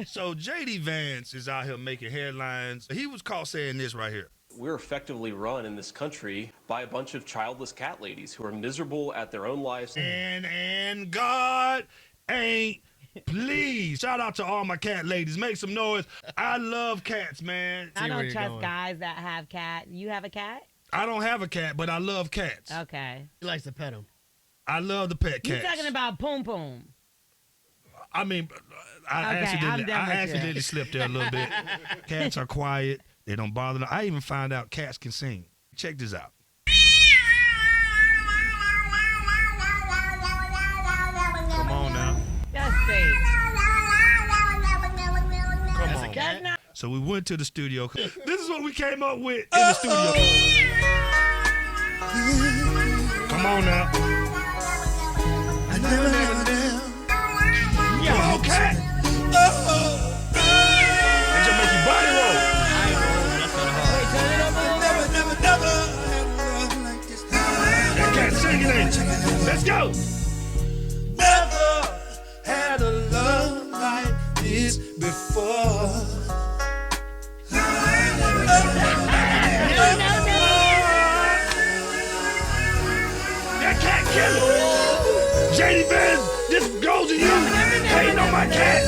So JD Vance is out here making headlines. He was caught saying this right here. We're effectively run in this country by a bunch of childless cat ladies who are miserable at their own lives. And God ain't please. Shout out to all my cat ladies. Make some noise. I love cats, man. I don't trust guys that have cat. You have a cat? I don't have a cat, but I love cats. Okay. He likes to pet them. I love the pet cats. You talking about Poom Poom? I mean, I accidentally slipped there a little bit. Cats are quiet. They don't bother them. I even find out cats can sing. Check this out. Come on now. That's fake. Come That's on. a cat? So we went to the studio. This is what we came up with in the studio. Come on now. Come on, cat. It just make your body roll. That cat singing, ain't it? Let's go. Never had a love like this before. That cat killer. JD Vance, this goes to you. Hating on my cat.